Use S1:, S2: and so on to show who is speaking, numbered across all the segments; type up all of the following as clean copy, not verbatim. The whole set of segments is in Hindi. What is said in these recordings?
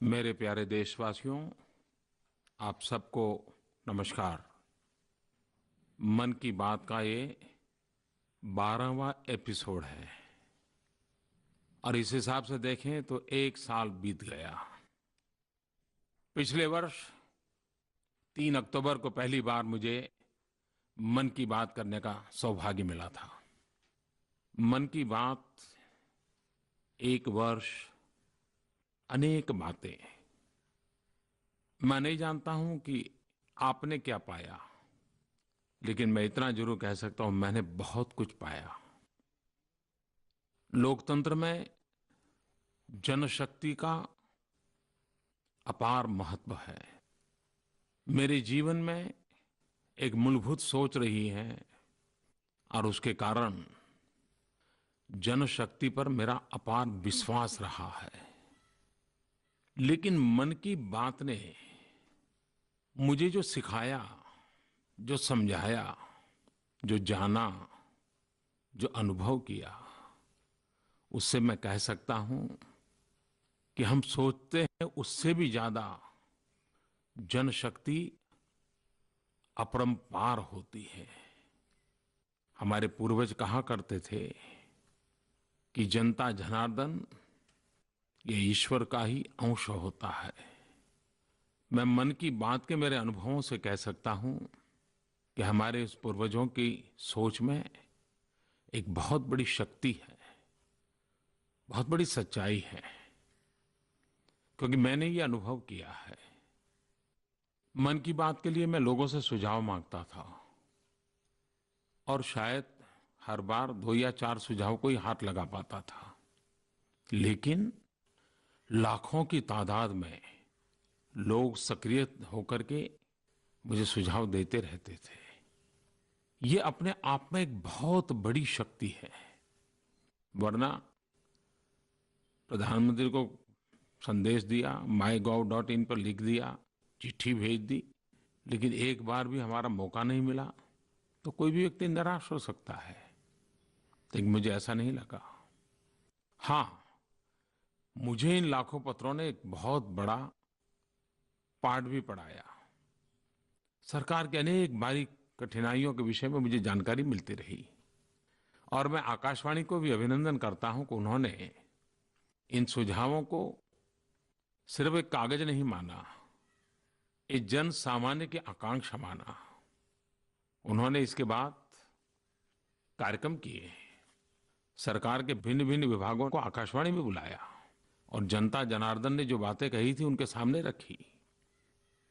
S1: मेरे प्यारे देशवासियों, आप सबको नमस्कार। मन की बात का ये 12वां एपिसोड है और इस हिसाब से देखें तो एक साल बीत गया। पिछले वर्ष 3 अक्टूबर को पहली बार मुझे मन की बात करने का सौभाग्य मिला था। मन की बात एक वर्ष, अनेक बातें। मैं नहीं जानता हूं कि आपने क्या पाया, लेकिन मैं इतना जरूर कह सकता हूं, मैंने बहुत कुछ पाया। लोकतंत्र में जनशक्ति का अपार महत्व है। मेरे जीवन में एक मूलभूत सोच रही है और उसके कारण जनशक्ति पर मेरा अपार विश्वास रहा है। लेकिन मन की बात ने मुझे जो सिखाया, जो समझाया, जो जाना, जो अनुभव किया, उससे मैं कह सकता हूं कि हम सोचते हैं उससे भी ज्यादा जनशक्ति अपरंपार होती है। हमारे पूर्वज कहा करते थे कि जनता जनार्दन ये ईश्वर का ही अंश होता है। मैं मन की बात के मेरे अनुभवों से कह सकता हूं कि हमारे उस पूर्वजों की सोच में एक बहुत बड़ी शक्ति है, बहुत बड़ी सच्चाई है, क्योंकि मैंने ये अनुभव किया है। मन की बात के लिए मैं लोगों से सुझाव मांगता था और शायद हर बार 2 या 4 सुझाव को ही हाथ लगा पाता था, लेकिन लाखों की तादाद में लोग सक्रिय होकर के मुझे सुझाव देते रहते थे। ये अपने आप में एक बहुत बड़ी शक्ति है। वरना प्रधानमंत्री को संदेश दिया, mygov.in पर लिख दिया, चिट्ठी भेज दी, लेकिन एक बार भी हमारा मौका नहीं मिला तो कोई भी व्यक्ति निराश हो सकता है। लेकिन मुझे ऐसा नहीं लगा। हाँ, मुझे इन लाखों पत्रों ने एक बहुत बड़ा पाठ भी पढ़ाया। सरकार के अनेक बारीक कठिनाइयों के विषय में मुझे जानकारी मिलती रही और मैं आकाशवाणी को भी अभिनंदन करता हूं कि उन्होंने इन सुझावों को सिर्फ एक कागज नहीं माना, एक जन सामान्य की आकांक्षा माना। उन्होंने इसके बाद कार्यक्रम किए, सरकार के भिन्न भिन्न विभागों को आकाशवाणी में बुलाया और जनता जनार्दन ने जो बातें कही थी उनके सामने रखी,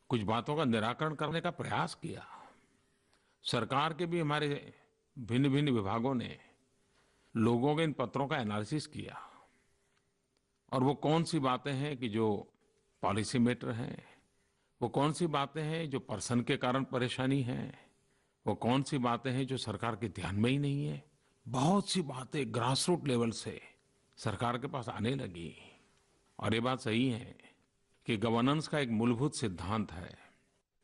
S1: कुछ बातों का निराकरण करने का प्रयास किया। सरकार के भी हमारे भिन्न भिन्न विभागों ने लोगों के इन पत्रों का एनालिसिस किया और वो कौन सी बातें हैं कि जो पॉलिसी मैटर हैं, वो कौन सी बातें हैं जो पर्सन के कारण परेशानी है, वो कौन सी बातें हैं जो सरकार के ध्यान में ही नहीं है। बहुत सी बातें ग्रास रूट लेवल से सरकार के पास आने लगी। और ये बात सही है कि गवर्नेंस का एक मूलभूत सिद्धांत है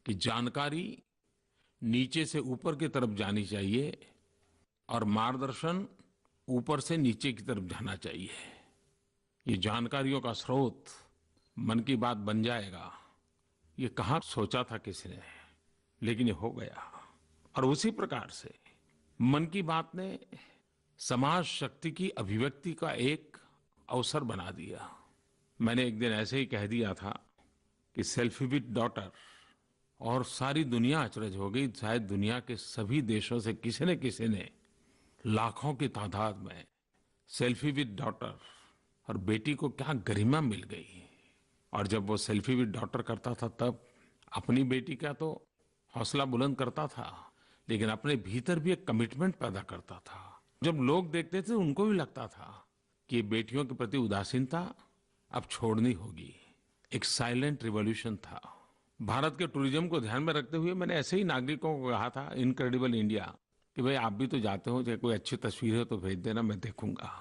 S1: कि जानकारी नीचे से ऊपर की तरफ जानी चाहिए और मार्गदर्शन ऊपर से नीचे की तरफ जाना चाहिए। ये जानकारियों का स्रोत मन की बात बन जाएगा, ये कहाँ सोचा था किसी ने, लेकिन ये हो गया। और उसी प्रकार से मन की बात ने समाज शक्ति की अभिव्यक्ति का एक अवसर बना दिया। मैंने एक दिन ऐसे ही कह दिया था कि सेल्फी विद डॉटर, और सारी दुनिया अचरज हो गई। शायद दुनिया के सभी देशों से किसी न किसी ने लाखों की तादाद में सेल्फी विद डॉटर, और बेटी को क्या गरिमा मिल गई। और जब वो सेल्फी विद डॉटर करता था तब अपनी बेटी का तो हौसला बुलंद करता था, लेकिन अपने भीतर भी एक कमिटमेंट पैदा करता था। जब लोग देखते थे उनको भी लगता था कि बेटियों के प्रति उदासीनता अब छोड़नी होगी। एक साइलेंट रिवॉल्यूशन था। भारत के टूरिज्म को ध्यान में रखते हुए मैंने ऐसे ही नागरिकों को कहा था, इनक्रेडिबल इंडिया, कि भाई आप भी तो जाते हो, चाहे कोई अच्छी तस्वीर है तो भेज देना, मैं देखूंगा।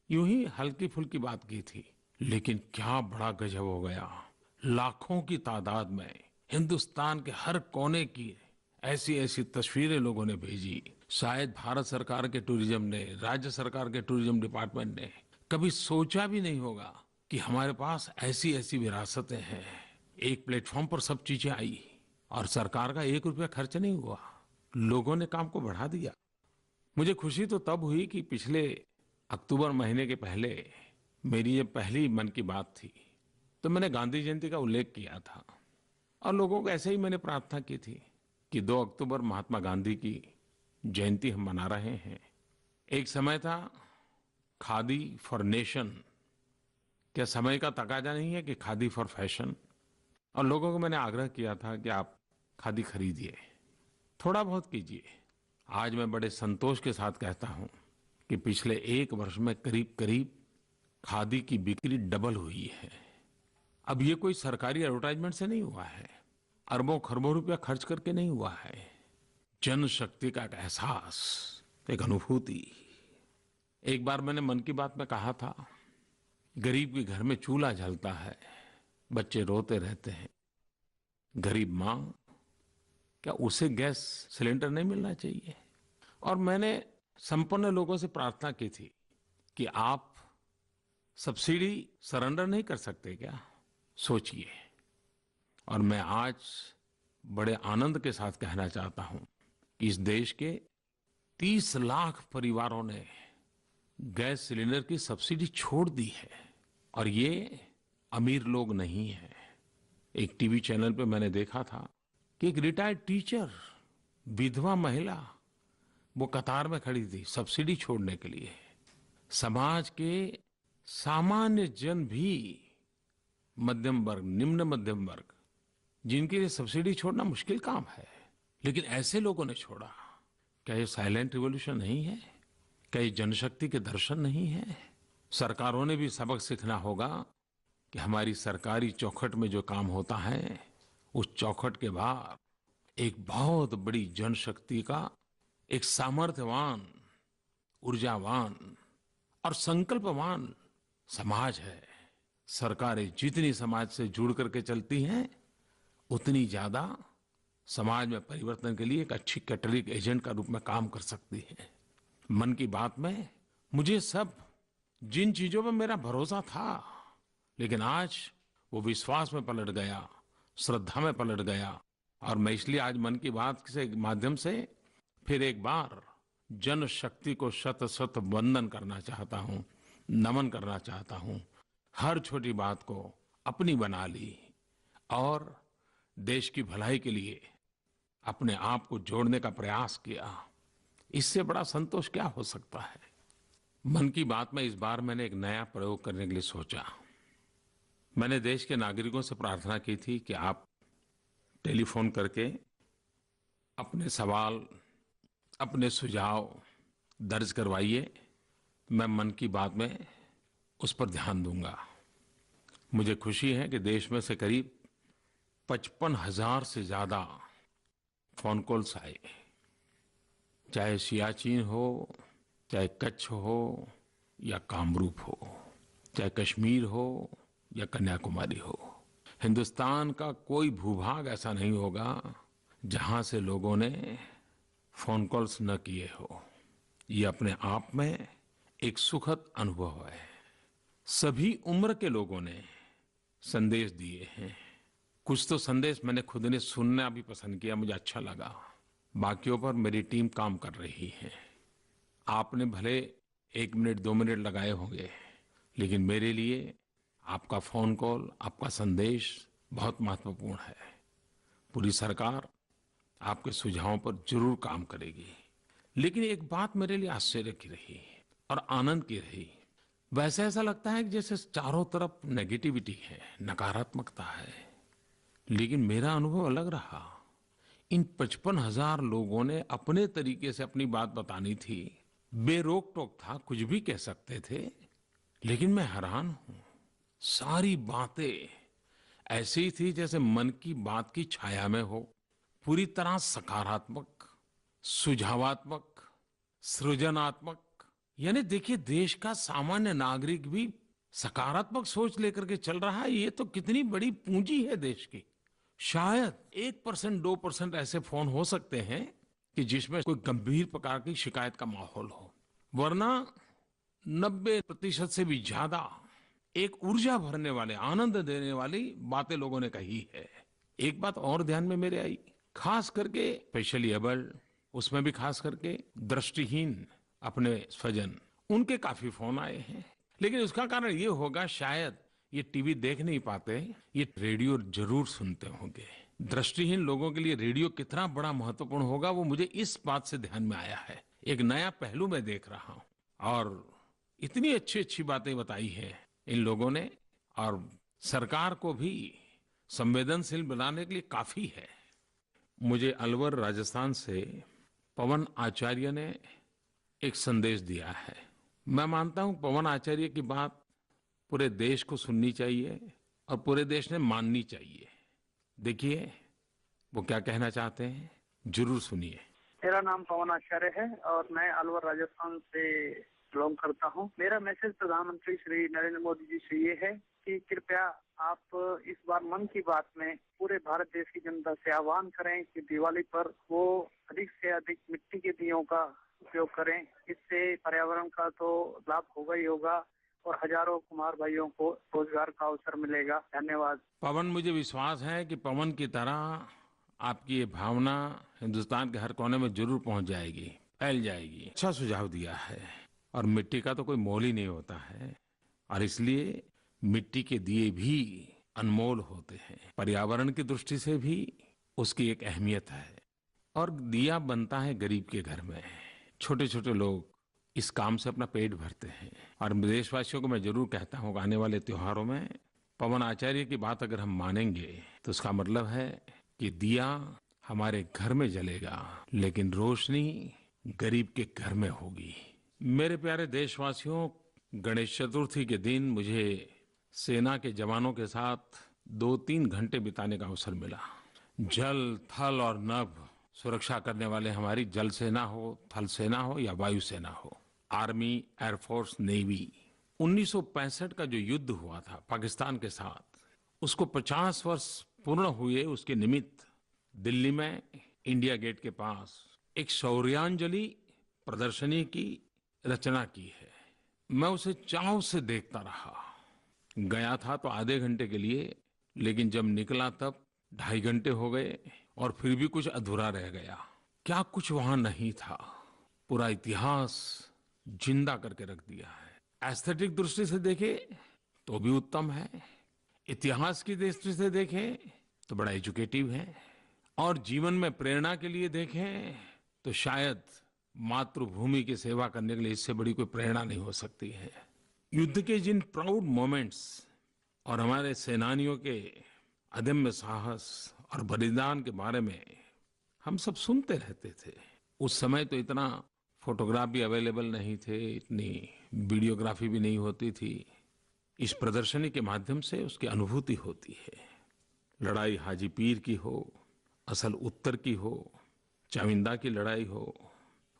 S1: यूं ही हल्की फुल्की बात की थी, लेकिन क्या बड़ा गजब हो गया। लाखों की तादाद में हिंदुस्तान के हर कोने की ऐसी ऐसी तस्वीरें लोगों ने भेजी। शायद भारत सरकार के टूरिज्म ने, राज्य सरकार के टूरिज्म डिपार्टमेंट ने कभी सोचा भी नहीं होगा कि हमारे पास ऐसी ऐसी विरासतें हैं, एक प्लेटफॉर्म पर सब चीजें आई और सरकार का 1 रुपया खर्च नहीं हुआ, लोगों ने काम को बढ़ा दिया। मुझे खुशी तो तब हुई कि पिछले अक्टूबर महीने के पहले मेरी ये पहली मन की बात थी, तो मैंने गांधी जयंती का उल्लेख किया था और लोगों को ऐसे ही मैंने प्रार्थना की थी कि 2 अक्टूबर महात्मा गांधी की जयंती हम मना रहे हैं। एक समय था खादी फॉर नेशन, क्या समय का तकाजा नहीं है कि खादी फॉर फैशन? और लोगों को मैंने आग्रह किया था कि आप खादी खरीदिए, थोड़ा बहुत कीजिए। आज मैं बड़े संतोष के साथ कहता हूं कि पिछले 1 वर्ष में करीब करीब खादी की बिक्री डबल हुई है। अब ये कोई सरकारी एडवर्टाइजमेंट से नहीं हुआ है, अरबों खरबों रुपया खर्च करके नहीं हुआ है। जनशक्ति का एक एहसास, एक अनुभूति। एक बार मैंने मन की बात में कहा था, गरीब के घर में चूल्हा जलता है, बच्चे रोते रहते हैं, गरीब माँ, क्या उसे गैस सिलेंडर नहीं मिलना चाहिए? और मैंने संपन्न लोगों से प्रार्थना की थी कि आप सब्सिडी सरेंडर नहीं कर सकते क्या? सोचिए। और मैं आज बड़े आनंद के साथ कहना चाहता हूं कि इस देश के 30 लाख परिवारों ने गैस सिलेंडर की सब्सिडी छोड़ दी है। और ये अमीर लोग नहीं हैं। एक टीवी चैनल पे मैंने देखा था कि एक रिटायर्ड टीचर, विधवा महिला, वो कतार में खड़ी थी सब्सिडी छोड़ने के लिए। समाज के सामान्य जन भी, मध्यम वर्ग, निम्न मध्यम वर्ग, जिनके लिए सब्सिडी छोड़ना मुश्किल काम है, लेकिन ऐसे लोगों ने छोड़ा। क्या ये साइलेंट रिवॉल्यूशन नहीं है? क्या ये जनशक्ति के दर्शन नहीं है? सरकारों ने भी सबक सीखना होगा कि हमारी सरकारी चौखट में जो काम होता है, उस चौखट के बाहर एक बहुत बड़ी जनशक्ति का एक सामर्थ्यवान, ऊर्जावान और संकल्पवान समाज है। सरकारें जितनी समाज से जुड़ करके चलती हैं, उतनी ज्यादा समाज में परिवर्तन के लिए एक अच्छी कैटलिक एजेंट का रूप में काम कर सकती है। मन की बात में मुझे सब जिन चीजों में मेरा भरोसा था, लेकिन आज वो विश्वास में पलट गया, श्रद्धा में पलट गया। और मैं इसलिए आज मन की बात के माध्यम से फिर एक बार जनशक्ति को शत शत वंदन करना चाहता हूं, नमन करना चाहता हूं। हर छोटी बात को अपनी बना ली और देश की भलाई के लिए अपने आप को जोड़ने का प्रयास किया। इससे बड़ा संतोष क्या हो सकता है? मन की बात में इस बार मैंने एक नया प्रयोग करने के लिए सोचा। मैंने देश के नागरिकों से प्रार्थना की थी कि आप टेलीफोन करके अपने सवाल, अपने सुझाव दर्ज करवाइए। मैं मन की बात में उस पर ध्यान दूंगा। मुझे खुशी है कि देश में से करीब 55,000 से ज्यादा फोन कॉल्स आए, चाहे सियाचिन हो, चाहे कच्छ हो या कामरूप हो, चाहे कश्मीर हो या कन्याकुमारी हो। हिंदुस्तान का कोई भूभाग ऐसा नहीं होगा जहां से लोगों ने फोन कॉल्स न किए हो। ये अपने आप में एक सुखद अनुभव है। सभी उम्र के लोगों ने संदेश दिए हैं। कुछ तो संदेश मैंने खुद ने सुनना भी पसंद किया, मुझे अच्छा लगा। बाकियों पर मेरी टीम काम कर रही है। आपने भले 1 मिनट 2 मिनट लगाए होंगे, लेकिन मेरे लिए आपका फोन कॉल, आपका संदेश बहुत महत्वपूर्ण है। पूरी सरकार आपके सुझावों पर जरूर काम करेगी। लेकिन एक बात मेरे लिए आश्चर्य की रही और आनंद की रही। वैसे ऐसा लगता है कि जैसे चारों तरफ नेगेटिविटी है, नकारात्मकता है, लेकिन मेरा अनुभव अलग रहा। इन 55,000 लोगों ने अपने तरीके से अपनी बात बतानी थी, बेरोक टोक था, कुछ भी कह सकते थे। लेकिन मैं हैरान हूं, सारी बातें ऐसी ही थी जैसे मन की बात की छाया में हो, पूरी तरह सकारात्मक, सुझावात्मक, सृजनात्मक। यानी देखिए, देश का सामान्य नागरिक भी सकारात्मक सोच लेकर के चल रहा है। ये तो कितनी बड़ी पूंजी है देश की। शायद 1% 2% ऐसे फोन हो सकते हैं कि जिसमें कोई गंभीर प्रकार की शिकायत का माहौल हो, वरना 90% से भी ज्यादा एक ऊर्जा भरने वाले, आनंद देने वाली बातें लोगों ने कही है। एक बात और ध्यान में मेरे आई, खास करके स्पेशली एबल्ड, उसमें भी खास करके दृष्टिहीन अपने स्वजन, उनके काफी फोन आए हैं। लेकिन उसका कारण ये होगा, शायद ये टीवी देख नहीं पाते, ये रेडियो जरूर सुनते होंगे। दृष्टिहीन लोगों के लिए रेडियो कितना बड़ा महत्वपूर्ण होगा, वो मुझे इस बात से ध्यान में आया है। एक नया पहलू मैं देख रहा हूं, और इतनी अच्छी अच्छी बातें बताई है इन लोगों ने, और सरकार को भी संवेदनशील बनाने के लिए काफी है। मुझे अलवर राजस्थान से पवन आचार्य ने एक संदेश दिया है। मैं मानता हूं पवन आचार्य की बात पूरे देश को सुननी चाहिए और पूरे देश ने माननी चाहिए। देखिए वो क्या कहना चाहते हैं, जरूर सुनिए।
S2: मेरा नाम पवन आचार्य है और मैं अलवर राजस्थान से बिलोंग करता हूं। मेरा मैसेज प्रधानमंत्री श्री नरेंद्र मोदी जी से ये है कि कृपया आप इस बार मन की बात में पूरे भारत देश की जनता से आह्वान करें कि दिवाली पर वो अधिक से अधिक मिट्टी के दियों का उपयोग करें। इससे पर्यावरण का तो लाभ होगा ही होगा और हजारों कुम्हार भाइयों को रोजगार का अवसर मिलेगा। धन्यवाद।
S1: पवन, मुझे विश्वास है कि पवन की तरह आपकी ये भावना हिंदुस्तान के हर कोने में जरूर पहुंच जाएगी, फैल जाएगी। अच्छा सुझाव दिया है, और मिट्टी का तो कोई मोल ही नहीं होता है, और इसलिए मिट्टी के दिए भी अनमोल होते हैं। पर्यावरण की दृष्टि से भी उसकी एक अहमियत है। और दिया बनता है गरीब के घर में, छोटे छोटे लोग इस काम से अपना पेट भरते हैं। और देशवासियों को मैं जरूर कहता हूँ, आने वाले त्योहारों में पवन आचार्य की बात अगर हम मानेंगे तो उसका मतलब है कि दिया हमारे घर में जलेगा, लेकिन रोशनी गरीब के घर में होगी। मेरे प्यारे देशवासियों, गणेश चतुर्थी के दिन मुझे सेना के जवानों के साथ 2-3 घंटे बिताने का अवसर मिला। जल, थल और नभ सुरक्षा करने वाले हमारी जल सेना हो, थल सेना हो या वायु सेना हो, आर्मी, एयरफोर्स, नेवी, 1965 का जो युद्ध हुआ था पाकिस्तान के साथ, उसको 50 वर्ष पूर्ण हुए, उसके निमित्त दिल्ली में इंडिया गेट के पास एक शौर्यांजलि प्रदर्शनी की रचना की है। मैं उसे चाव से देखता रहा। गया था तो आधे घंटे के लिए, लेकिन जब निकला तब 2.5 घंटे हो गए और फिर भी कुछ अधूरा रह गया। क्या कुछ वहां नहीं था, पूरा इतिहास जिंदा करके रख दिया है। एस्थेटिक दृष्टि से देखे तो भी उत्तम है, इतिहास की दृष्टि से देखें तो बड़ा एजुकेटिव है, और जीवन में प्रेरणा के लिए देखें तो शायद मातृभूमि की सेवा करने के लिए इससे बड़ी कोई प्रेरणा नहीं हो सकती है। युद्ध के जिन प्राउड मोमेंट्स और हमारे सेनानियों के अदम्य साहस और बलिदान के बारे में हम सब सुनते रहते थे। उस समय तो इतना फोटोग्राफ भी अवेलेबल नहीं थे, इतनी वीडियोग्राफी भी नहीं होती थी। इस प्रदर्शनी के माध्यम से उसकी अनुभूति होती है। लड़ाई हाजी पीर की हो, असल उत्तर की हो, चाविंदा की लड़ाई हो,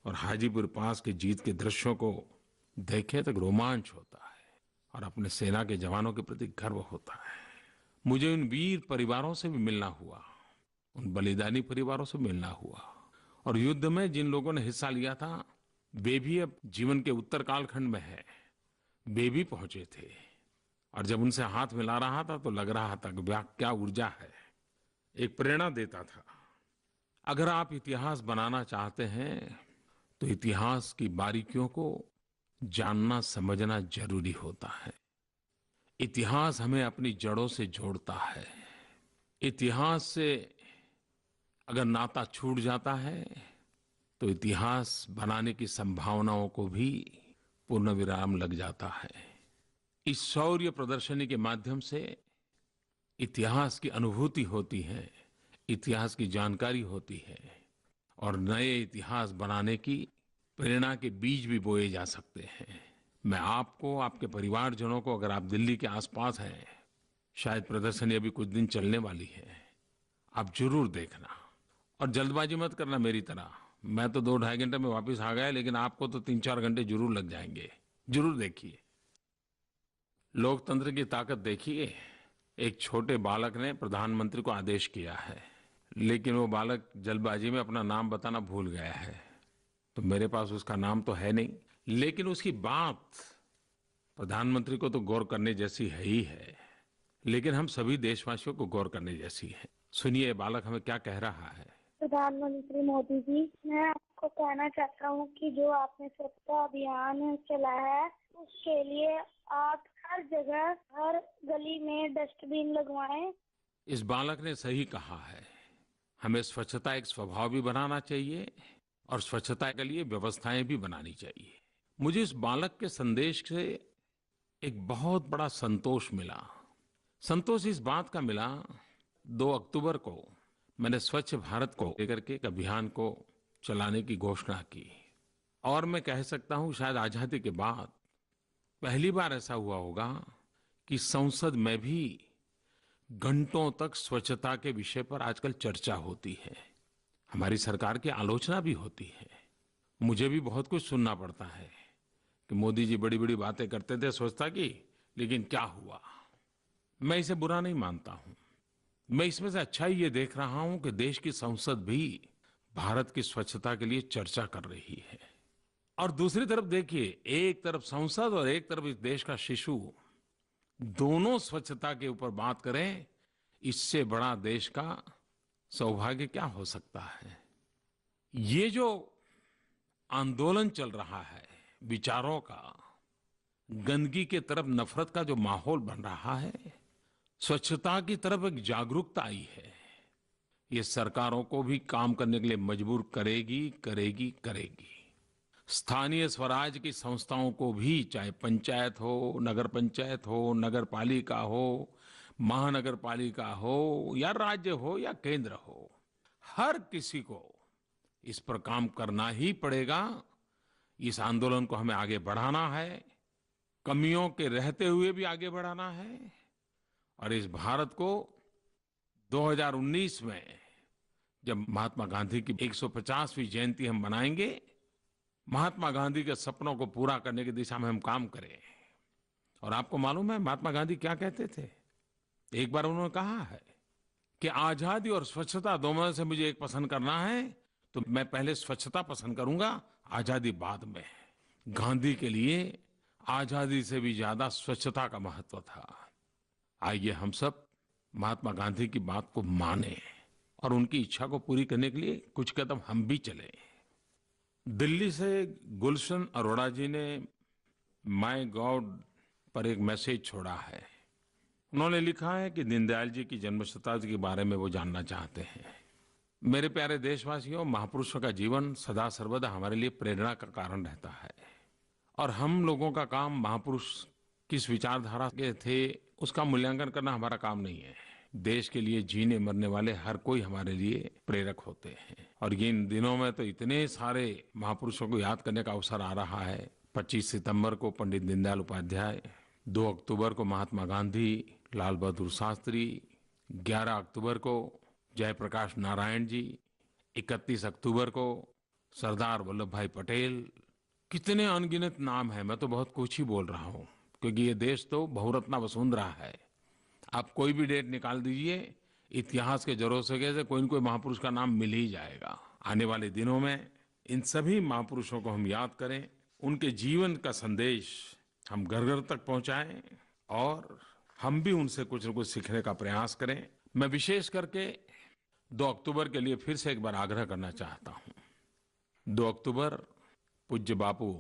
S1: और हाजीपुर पास के जीत के दृश्यों को देखें तो रोमांच होता है और अपने सेना के जवानों के प्रति गर्व होता है। मुझे उन वीर परिवारों से भी मिलना हुआ, उन बलिदानी परिवारों से मिलना हुआ, और युद्ध में जिन लोगों ने हिस्सा लिया था वे भी अब जीवन के उत्तर कालखंड में है, वे भी पहुंचे थे। और जब उनसे हाथ मिला रहा था तो लग रहा था कि क्या ऊर्जा है, एक प्रेरणा देता था। अगर आप इतिहास बनाना चाहते हैं तो इतिहास की बारीकियों को जानना समझना जरूरी होता है। इतिहास हमें अपनी जड़ों से जोड़ता है। इतिहास से अगर नाता छूट जाता है तो इतिहास बनाने की संभावनाओं को भी पूर्ण विराम लग जाता है। इस शौर्य प्रदर्शनी के माध्यम से इतिहास की अनुभूति होती है, इतिहास की जानकारी होती है, और नए इतिहास बनाने की प्रेरणा के बीज भी बोए जा सकते हैं। मैं आपको, आपके परिवारजनों को, अगर आप दिल्ली के आसपास हैं, शायद प्रदर्शनी अभी कुछ दिन चलने वाली है, आप जरूर देखना। और जल्दबाजी मत करना मेरी तरह। मैं तो 2-2.5 घंटे में वापस आ गया, लेकिन आपको तो 3-4 घंटे जरूर लग जाएंगे। जरूर देखिए। लोकतंत्र की ताकत देखिए। एक छोटे बालक ने प्रधानमंत्री को आदेश किया है, लेकिन वो बालक जल्दबाजी में अपना नाम बताना भूल गया है, तो मेरे पास उसका नाम तो है नहीं, लेकिन उसकी बात प्रधानमंत्री को तो गौर करने जैसी है ही है, लेकिन हम सभी देशवासियों को गौर करने जैसी है। सुनिए ये बालक हमें क्या कह रहा है।
S3: प्रधानमंत्री मोदी जी, मैं आपको कहना चाहता हूँ कि जो आपने स्वच्छता अभियान चलाया है उसके लिए आप हर जगह, हर गली में डस्टबिन लगवाएं।
S1: इस बालक ने सही कहा है। हमें स्वच्छता एक स्वभाव भी बनाना चाहिए और स्वच्छता के लिए व्यवस्थाएं भी बनानी चाहिए। मुझे इस बालक के संदेश से एक बहुत बड़ा संतोष मिला। संतोष इस बात का मिला, 2 अक्टूबर को मैंने स्वच्छ भारत को लेकर के एक अभियान को चलाने की घोषणा की और मैं कह सकता हूं शायद आजादी के बाद पहली बार ऐसा हुआ होगा कि संसद में भी घंटों तक स्वच्छता के विषय पर आजकल चर्चा होती है। हमारी सरकार की आलोचना भी होती है। मुझे भी बहुत कुछ सुनना पड़ता है कि मोदी जी बड़ी बड़ी बातें करते थे स्वच्छता की, लेकिन क्या हुआ। मैं इसे बुरा नहीं मानता हूं। मैं इसमें से अच्छा ही ये देख रहा हूं कि देश की संसद भी भारत की स्वच्छता के लिए चर्चा कर रही है। और दूसरी तरफ देखिए, एक तरफ संसद और एक तरफ इस देश का शिशु, दोनों स्वच्छता के ऊपर बात करें, इससे बड़ा देश का सौभाग्य क्या हो सकता है। ये जो आंदोलन चल रहा है विचारों का, गंदगी के तरफ नफरत का जो माहौल बन रहा है, स्वच्छता की तरफ एक जागरूकता आई है, ये सरकारों को भी काम करने के लिए मजबूर करेगी करेगी करेगी। स्थानीय स्वराज की संस्थाओं को भी, चाहे पंचायत हो, नगर पंचायत हो, नगर पालिका हो, महानगर पालिका हो या राज्य हो या केंद्र हो, हर किसी को इस पर काम करना ही पड़ेगा। इस आंदोलन को हमें आगे बढ़ाना है, कमियों के रहते हुए भी आगे बढ़ाना है और इस भारत को 2019 में जब महात्मा गांधी की 150वीं जयंती हम मनाएंगे, महात्मा गांधी के सपनों को पूरा करने की दिशा में हम काम करें। और आपको मालूम है महात्मा गांधी क्या कहते थे? एक बार उन्होंने कहा है कि आजादी और स्वच्छता दोनों में से मुझे एक पसंद करना है तो मैं पहले स्वच्छता पसंद करूंगा, आजादी बाद में। गांधी के लिए आजादी से भी ज्यादा स्वच्छता का महत्व था। आइए हम सब महात्मा गांधी की बात को माने और उनकी इच्छा को पूरी करने के लिए कुछ कदम हम भी चलें। दिल्ली से गुलशन अरोड़ा जी ने माय गॉड पर एक मैसेज छोड़ा है। उन्होंने लिखा है कि दीनदयाल जी की जन्म शताब्दी के बारे में वो जानना चाहते हैं। मेरे प्यारे देशवासियों, महापुरुषों का जीवन सदा सर्वदा हमारे लिए प्रेरणा का कारण रहता है और हम लोगों का काम महापुरुष किस विचारधारा के थे उसका मूल्यांकन करना हमारा काम नहीं है। देश के लिए जीने मरने वाले हर कोई हमारे लिए प्रेरक होते हैं और ये इन दिनों में तो इतने सारे महापुरुषों को याद करने का अवसर आ रहा है। 25 सितंबर को पंडित दीनदयाल उपाध्याय, 2 अक्टूबर को महात्मा गांधी, लाल बहादुर शास्त्री, 11 अक्टूबर को जयप्रकाश नारायण जी, 31 अक्टूबर को सरदार वल्लभ भाई पटेल। कितने अनगिनत नाम हैं। मैं तो बहुत कुछ ही बोल रहा हूँ क्योंकि ये देश तो बहुरत्ना वसुंधरा है। आप कोई भी डेट निकाल दीजिए, इतिहास के जरोसे से कोई न कोई महापुरुष का नाम मिल ही जाएगा। आने वाले दिनों में इन सभी महापुरुषों को हम याद करें, उनके जीवन का संदेश हम घर घर तक पहुंचाएं और हम भी उनसे कुछ न कुछ सीखने का प्रयास करें। मैं विशेष करके 2 अक्टूबर के लिए फिर से एक बार आग्रह करना चाहता हूं। 2 अक्टूबर पूज्य बापू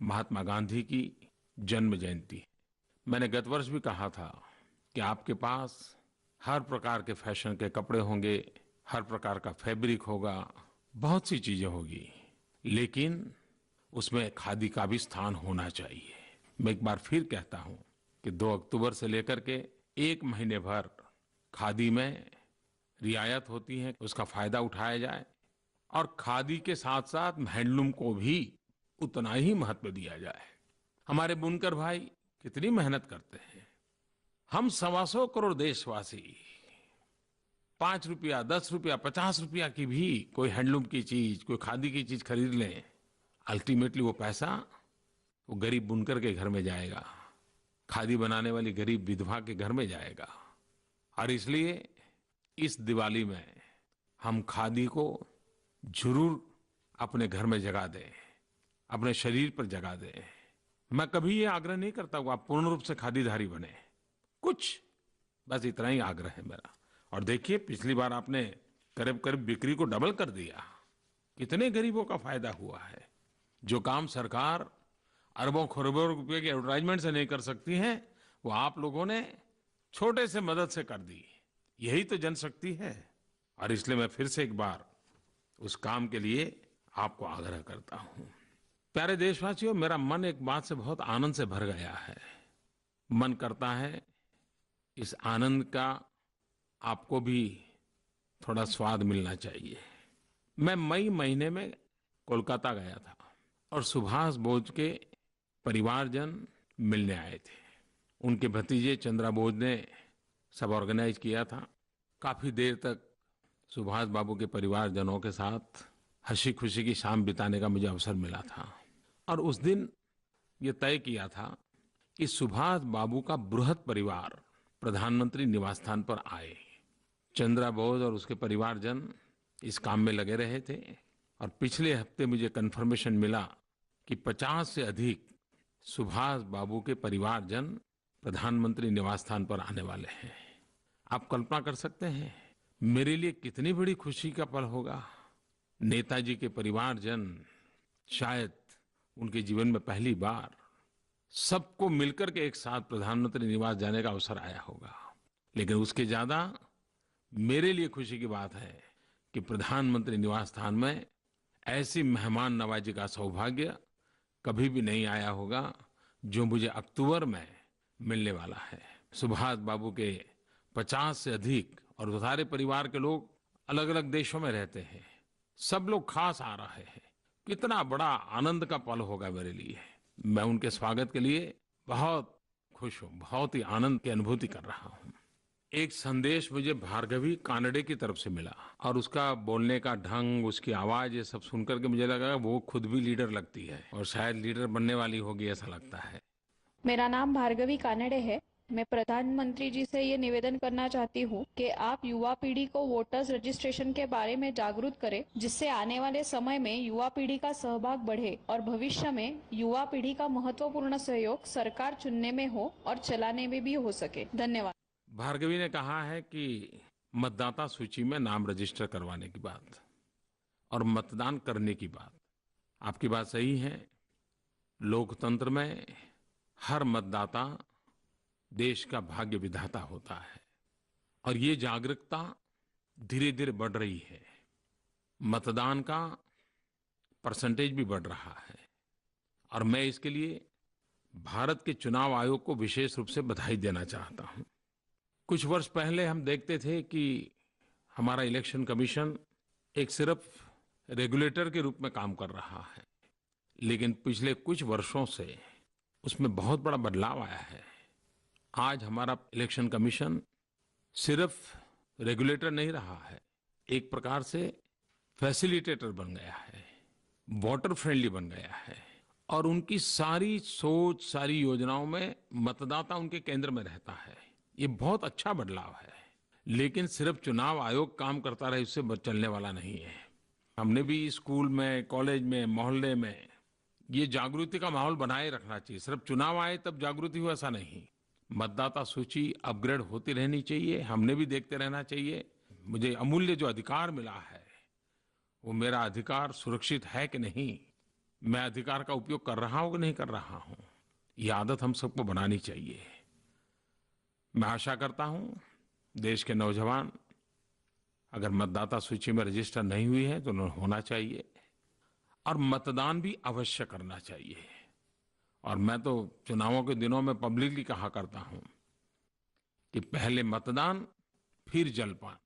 S1: महात्मा गांधी की जन्म जयंती। मैंने गत वर्ष भी कहा था कि आपके पास हर प्रकार के फैशन के कपड़े होंगे, हर प्रकार का फैब्रिक होगा, बहुत सी चीजें होगी, लेकिन उसमें खादी का भी स्थान होना चाहिए। मैं एक बार फिर कहता हूं कि 2 अक्टूबर से लेकर के 1 महीने भर खादी में रियायत होती है, उसका फायदा उठाया जाए और खादी के साथ साथ हैंडलूम को भी उतना ही महत्व दिया जाए। हमारे बुनकर भाई कितनी मेहनत करते हैं। हम 125 करोड़ देशवासी 5 रुपया, 10 रुपया, 50 रुपया की भी कोई हैंडलूम की चीज, कोई खादी की चीज खरीद लें, अल्टीमेटली वो पैसा वो गरीब बुनकर के घर में जाएगा, खादी बनाने वाली गरीब विधवा के घर में जाएगा। और इसलिए इस दिवाली में हम खादी को जरूर अपने घर में जगा दें, अपने शरीर पर जगा दें। मैं कभी ये आग्रह नहीं करता हूँ आप पूर्ण रूप से खादीधारी बने, कुछ बस इतना ही आग्रह है मेरा। और देखिए पिछली बार आपने करीब करीब बिक्री को डबल कर दिया, कितने गरीबों का फायदा हुआ है। जो काम सरकार अरबों खरबों रुपए के एडवर्टाइजमेंट से नहीं कर सकती है, वो आप लोगों ने छोटे से मदद से कर दी। यही तो जनशक्ति है। और इसलिए मैं फिर से एक बार उस काम के लिए आपको आग्रह करता हूं। प्यारे देशवासियों, मेरा मन एक बात से बहुत आनंद से भर गया है। मन करता है इस आनंद का आपको भी थोड़ा स्वाद मिलना चाहिए। मैं मई महीने में कोलकाता गया था और सुभाष बोस के परिवारजन मिलने आए थे। उनके भतीजे चंद्रा बोस ने सब ऑर्गेनाइज किया था। काफी देर तक सुभाष बाबू के परिवारजनों के साथ हंसी खुशी की शाम बिताने का मुझे अवसर मिला था। और उस दिन ये तय किया था कि सुभाष बाबू का बृहद परिवार प्रधानमंत्री निवास स्थान पर आए। चंद्रा बोस और उसके परिवारजन इस काम में लगे रहे थे। और पिछले हफ्ते मुझे कन्फर्मेशन मिला कि 50 से अधिक सुभाष बाबू के परिवारजन प्रधानमंत्री निवास स्थान पर आने वाले हैं। आप कल्पना कर सकते हैं मेरे लिए कितनी बड़ी खुशी का पल होगा। नेताजी के परिवारजन शायद उनके जीवन में पहली बार सबको मिलकर के एक साथ प्रधानमंत्री निवास जाने का अवसर आया होगा। लेकिन उसके ज्यादा मेरे लिए खुशी की बात है कि प्रधानमंत्री निवास स्थान में ऐसी मेहमान नवाजी का सौभाग्य कभी भी नहीं आया होगा जो मुझे अक्टूबर में मिलने वाला है। सुभाष बाबू के 50 से अधिक और सारे परिवार के लोग अलग अलग देशों में रहते हैं। सब लोग खास आ रहे हैं। कितना बड़ा आनंद का पल होगा मेरे लिए। मैं उनके स्वागत के लिए बहुत खुश हूँ, बहुत ही आनंद की अनुभूति कर रहा हूँ। एक संदेश मुझे भार्गवी कानडे की तरफ से मिला और उसका बोलने का ढंग, उसकी आवाज, ये सब सुनकर के मुझे लगा वो खुद भी लीडर लगती है और शायद लीडर बनने वाली होगी, ऐसा लगता है।
S4: मेरा नाम भार्गवी कानडे है। मैं प्रधानमंत्री जी से ये निवेदन करना चाहती हूँ कि आप युवा पीढ़ी को वोटर्स रजिस्ट्रेशन के बारे में जागरूक करें, जिससे आने वाले समय में युवा पीढ़ी का सहभाग बढ़े और भविष्य में युवा पीढ़ी का महत्वपूर्ण सहयोग सरकार चुनने में हो और चलाने में भी हो सके। धन्यवाद।
S1: भार्गवी ने कहा है कि मतदाता सूची में नाम रजिस्टर करवाने की बात और मतदान करने की बात, आपकी बात सही है। लोकतंत्र में हर मतदाता देश का भाग्य विधाता होता है और ये जागरूकता धीरे धीरे बढ़ रही है। मतदान का परसेंटेज भी बढ़ रहा है और मैं इसके लिए भारत के चुनाव आयोग को विशेष रूप से बधाई देना चाहता हूं। कुछ वर्ष पहले हम देखते थे कि हमारा इलेक्शन कमीशन एक सिर्फ रेगुलेटर के रूप में काम कर रहा है, लेकिन पिछले कुछ वर्षों से उसमें बहुत बड़ा बदलाव आया है। आज हमारा इलेक्शन कमीशन सिर्फ रेगुलेटर नहीं रहा है, एक प्रकार से फैसिलिटेटर बन गया है, वोटर फ्रेंडली बन गया है और उनकी सारी सोच, सारी योजनाओं में मतदाता उनके केंद्र में रहता है। ये बहुत अच्छा बदलाव है। लेकिन सिर्फ चुनाव आयोग काम करता रहे इससे चलने वाला नहीं है। हमने भी स्कूल में, कॉलेज में, मोहल्ले में ये जागृति का माहौल बनाए रखना चाहिए। सिर्फ चुनाव आए तब जागृति हो ऐसा नहीं। मतदाता सूची अपग्रेड होती रहनी चाहिए, हमने भी देखते रहना चाहिए। मुझे अमूल्य जो अधिकार मिला है वो मेरा अधिकार सुरक्षित है कि नहीं, मैं अधिकार का उपयोग कर रहा हूं कि नहीं कर रहा हूं, ये आदत हम सबको बनानी चाहिए। मैं आशा करता हूं देश के नौजवान अगर मतदाता सूची में रजिस्टर नहीं हुई है तो उन्हें होना चाहिए और मतदान भी अवश्य करना चाहिए। और मैं तो चुनावों के दिनों में पब्लिकली कहा करता हूं कि पहले मतदान फिर जलपान,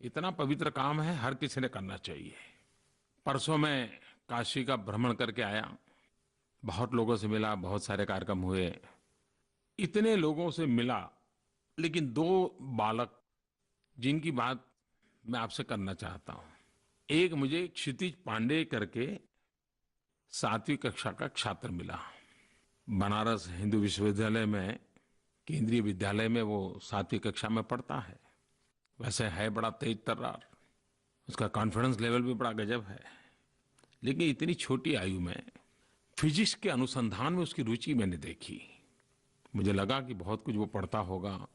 S1: इतना पवित्र काम है, हर किसी ने करना चाहिए। परसों मैं काशी का भ्रमण करके आया, बहुत लोगों से मिला, बहुत सारे कार्यक्रम हुए, इतने लोगों से मिला, लेकिन 2 बालक जिनकी बात मैं आपसे करना चाहता हूं। एक मुझे क्षितिज पांडे करके 7वीं कक्षा का छात्र मिला। बनारस हिंदू विश्वविद्यालय में, केंद्रीय विद्यालय में वो 7वीं कक्षा में पढ़ता है। वैसे है बड़ा तेज तर्रार, उसका कॉन्फिडेंस लेवल भी बड़ा गजब है, लेकिन इतनी छोटी आयु में फिजिक्स के अनुसंधान में उसकी रुचि मैंने देखी। मुझे लगा कि बहुत कुछ वो पढ़ता होगा,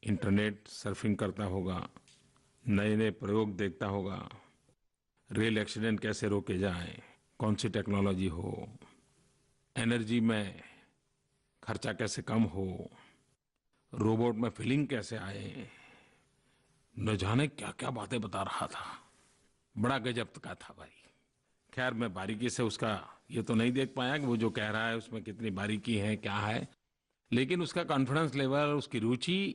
S1: इंटरनेट सर्फिंग करता होगा, नए नए प्रयोग देखता होगा, रेल एक्सीडेंट कैसे रोके जाएं, कौन सी टेक्नोलॉजी हो, एनर्जी में खर्चा कैसे कम हो, रोबोट में फीलिंग कैसे आए, न जाने क्या क्या बातें बता रहा था। बड़ा गजब का था भाई। खैर मैं बारीकी से उसका ये तो नहीं देख पाया कि वो जो कह रहा है उसमें कितनी बारीकी है, क्या है, लेकिन उसका कॉन्फिडेंस लेवल, उसकी रुचि,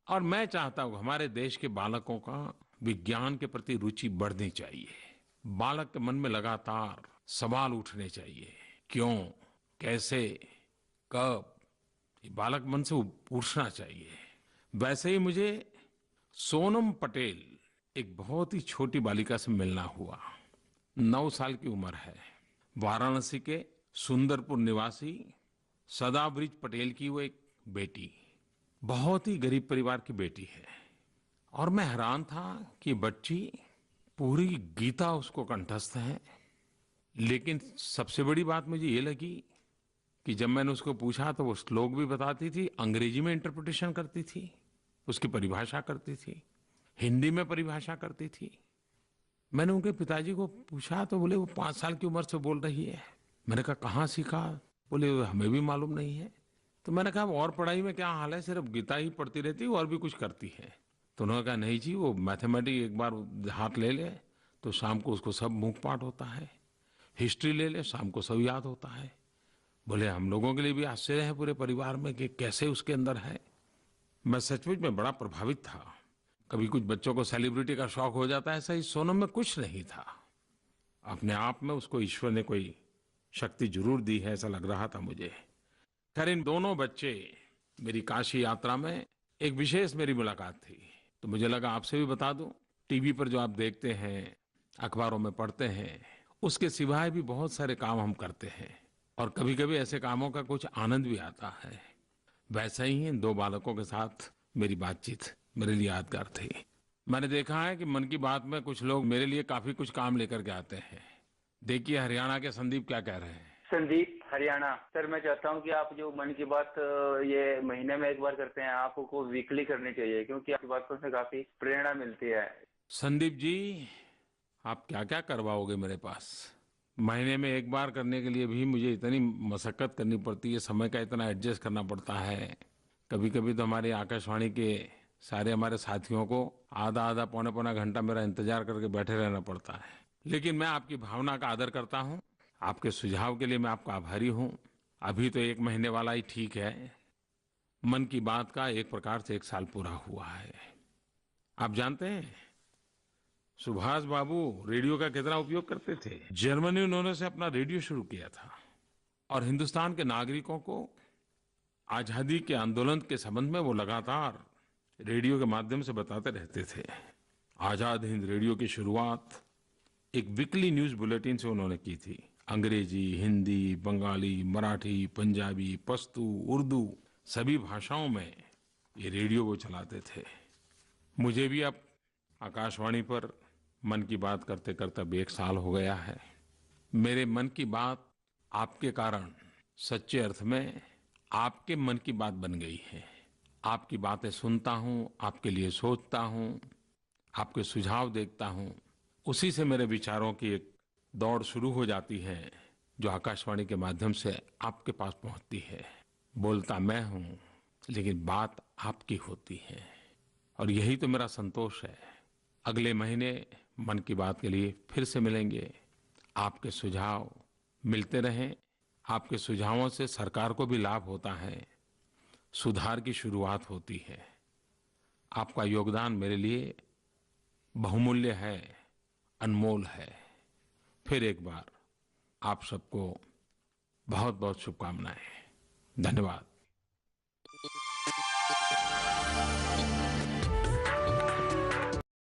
S1: और मैं चाहता हूं हमारे देश के बालकों का विज्ञान के प्रति रुचि बढ़नी चाहिए। बालक के मन में लगातार सवाल उठने चाहिए, क्यों, कैसे, कब, ये बालक मन से पूछना चाहिए। वैसे ही मुझे सोनम पटेल, एक बहुत ही छोटी बालिका से मिलना हुआ। 9 साल की उम्र है, वाराणसी के सुंदरपुर निवासी सदाब्रिज पटेल की वो एक बेटी, बहुत ही गरीब परिवार की बेटी है। और मैं हैरान था कि बच्ची पूरी गीता उसको कंठस्थ है। लेकिन सबसे बड़ी बात मुझे ये लगी कि जब मैंने उसको पूछा तो वो श्लोक भी बताती थी, अंग्रेजी में इंटरप्रिटेशन करती थी, उसकी परिभाषा करती थी, हिंदी में परिभाषा करती थी। मैंने उनके पिताजी को पूछा तो बोले वो 5 साल की उम्र से बोल रही है। मैंने कहा कहाँ सीखा? बोले हमें भी मालूम नहीं है। तो मैंने कहा और पढ़ाई में क्या हाल है, सिर्फ गीता ही पढ़ती रहती है और भी कुछ करती है? तो उन्होंने कहा नहीं जी, वो मैथमेटिक्स एक बार हाथ ले ले तो शाम को उसको सब मुंह पाठ होता है, हिस्ट्री ले ले शाम को सब याद होता है। बोले हम लोगों के लिए भी आश्चर्य है पूरे परिवार में कि कैसे उसके अंदर है। मैं सचमुच में बड़ा प्रभावित था। कभी कुछ बच्चों को सेलिब्रिटी का शौक हो जाता है, ऐसा ही सोनम में कुछ नहीं था। अपने आप में उसको ईश्वर ने कोई शक्ति जरूर दी है, ऐसा लग रहा था मुझे। खैर इन दोनों बच्चे, मेरी काशी यात्रा में एक विशेष मेरी मुलाकात थी, तो मुझे लगा आपसे भी बता दूं। टीवी पर जो आप देखते हैं, अखबारों में पढ़ते हैं, उसके सिवाय भी बहुत सारे काम हम करते हैं और कभी कभी ऐसे कामों का कुछ आनंद भी आता है। वैसे ही इन 2 बालकों के साथ मेरी बातचीत मेरे लिए यादगार थी। मैंने देखा है कि मन की बात में कुछ लोग मेरे लिए काफी कुछ काम लेकर के आते हैं। देखिए हरियाणा के संदीप क्या कह रहे हैं।
S5: संदीप, हरियाणा। सर मैं चाहता हूं कि आप जो मन की बात ये महीने में एक बार करते हैं, आपको वीकली करनी चाहिए, क्योंकि आपकी बातों से काफी प्रेरणा मिलती है।
S1: संदीप जी, आप क्या क्या करवाओगे मेरे पास? महीने में एक बार करने के लिए भी मुझे इतनी मशक्कत करनी पड़ती है, समय का इतना एडजस्ट करना पड़ता है। कभी कभी तो हमारी आकाशवाणी के सारे हमारे साथियों को आधा आधा पौने पौना घंटा मेरा इंतजार करके बैठे रहना पड़ता है। लेकिन मैं आपकी भावना का आदर करता हूँ, आपके सुझाव के लिए मैं आपका आभारी हूँ। अभी तो 1 महीने वाला ही ठीक है। मन की बात का एक प्रकार से 1 साल पूरा हुआ है। आप जानते हैं सुभाष बाबू रेडियो का कितना उपयोग करते थे। जर्मनी उन्होंने से अपना रेडियो शुरू किया था और हिंदुस्तान के नागरिकों को आजादी के आंदोलन के संबंध में वो लगातार रेडियो के माध्यम से बताते रहते थे। आजाद हिंद रेडियो की शुरुआत एक वीकली न्यूज बुलेटिन से उन्होंने की थी। अंग्रेजी, हिंदी, बंगाली, मराठी, पंजाबी, पश्तो, उर्दू सभी भाषाओं में ये रेडियो वो चलाते थे। मुझे भी अब आकाशवाणी पर मन की बात करते करते अब 1 साल हो गया है। मेरे मन की बात आपके कारण सच्चे अर्थ में आपके मन की बात बन गई है। आपकी बातें सुनता हूँ, आपके लिए सोचता हूँ, आपके सुझाव देखता हूँ, उसी से मेरे विचारों की एक दौड़ शुरू हो जाती है जो आकाशवाणी के माध्यम से आपके पास पहुंचती है। बोलता मैं हूँ लेकिन बात आपकी होती है और यही तो मेरा संतोष है। अगले महीने मन की बात के लिए फिर से मिलेंगे। आपके सुझाव मिलते रहें। आपके सुझावों से सरकार को भी लाभ होता है, सुधार की शुरुआत होती है। आपका योगदान मेरे लिए बहुमूल्य है, अनमोल है। फिर एक बार आप सबको बहुत बहुत शुभकामनाएं। धन्यवाद।